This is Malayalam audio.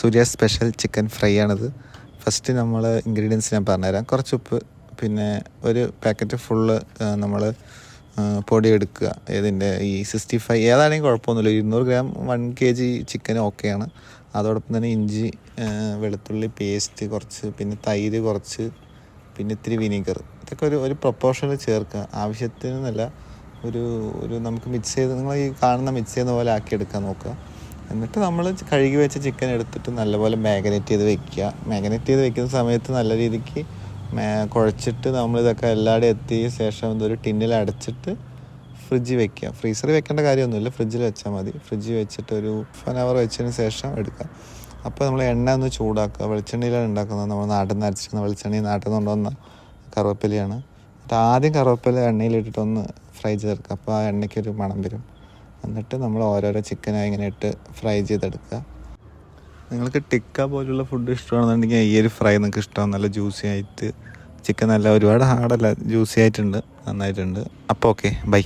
സൂര്യ സ്പെഷ്യൽ ചിക്കൻ ഫ്രൈ ആണിത്. ഫസ്റ്റ് നമ്മൾ ഇൻഗ്രീഡിയൻസ് ഞാൻ പറഞ്ഞുതരാം. കുറച്ച് ഉപ്പ്, പിന്നെ ഒരു പാക്കറ്റ് ഫുള്ള് നമ്മൾ പൊടി എടുക്കുക. ഇതിൻ്റെ ഈ 65 ഏതാണെങ്കിൽ കുഴപ്പമൊന്നുമില്ല. 200 ഗ്രാം 1 kg ചിക്കൻ ഓക്കെയാണ്. അതോടൊപ്പം തന്നെ ഇഞ്ചി, വെളുത്തുള്ളി പേസ്റ്റ് കുറച്ച്, പിന്നെ തൈര് കുറച്ച്, പിന്നെ ഇത്തിരി വിനീഗർ. ഇതൊക്കെ ഒരു പ്രൊപ്പോർഷനിൽ ചേർക്കുക. ആവശ്യത്തിനല്ല, ഒരു നമുക്ക് മിക്സ് ചെയ്ത്, നിങ്ങൾ ഈ കാണുന്ന മിക്സ് ചെയ്യുന്ന പോലെ ആക്കിയെടുക്കാൻ നോക്കുക. എന്നിട്ട് നമ്മൾ കഴുകി വെച്ച ചിക്കൻ എടുത്തിട്ട് നല്ലപോലെ മാഗ്നേറ്റ് ചെയ്ത് വെക്കുക. മാഗ്നേറ്റ് ചെയ്ത് വെക്കുന്ന സമയത്ത് നല്ല രീതിക്ക് കുഴച്ചിട്ട് നമ്മളിതൊക്കെ എല്ലായിടും എത്തിയ ശേഷം ഇതൊരു ടിന്നിൽ അടച്ചിട്ട് ഫ്രിഡ്ജിൽ വെക്കുക. ഫ്രീസറിൽ വെക്കേണ്ട കാര്യമൊന്നുമില്ല, ഫ്രിഡ്ജിൽ വെച്ചാൽ മതി. ഫ്രിഡ്ജിൽ വെച്ചിട്ട് ഒരു 1 hour വെച്ചതിന് ശേഷം എടുക്കുക. അപ്പോൾ നമ്മൾ എണ്ണ ഒന്ന് ചൂടാക്കുക. വെളിച്ചെണ്ണയിലാണ് ഉണ്ടാക്കുന്നത്. നമ്മൾ നാട്ടിൽ നിന്ന് അരച്ചിരുന്ന വെളിച്ചെണ്ണ, നാട്ടിൽ നിന്ന് കൊണ്ടുവന്ന കറുവേപ്പിലയാണ്. എന്നിട്ട് ആദ്യം കറുവേപ്പില എണ്ണയിലിട്ടിട്ടൊന്ന് ഫ്രൈ ചേർക്കുക. അപ്പോൾ ആ എണ്ണയ്ക്കൊരു മണം വരും. എന്നിട്ട് നമ്മൾ ഓരോരോ ചിക്കനായി ഇങ്ങനെ ഇട്ട് ഫ്രൈ ചെയ്തെടുക്കുക. നിങ്ങൾക്ക് ടിക്ക പോലുള്ള ഫുഡ് ഇഷ്ടമാണെന്നുണ്ടെങ്കിൽ ഈ ഒരു ഫ്രൈ നിങ്ങൾക്ക് ഇഷ്ടമാവും. നല്ല ജ്യൂസി ആയിട്ട് ചിക്കൻ, നല്ല ഒരുപാട് ഹാർഡല്ല, ജ്യൂസി ആയിട്ടുണ്ട്, നന്നായിട്ടുണ്ട്. അപ്പോൾ ഓക്കെ, ബൈ.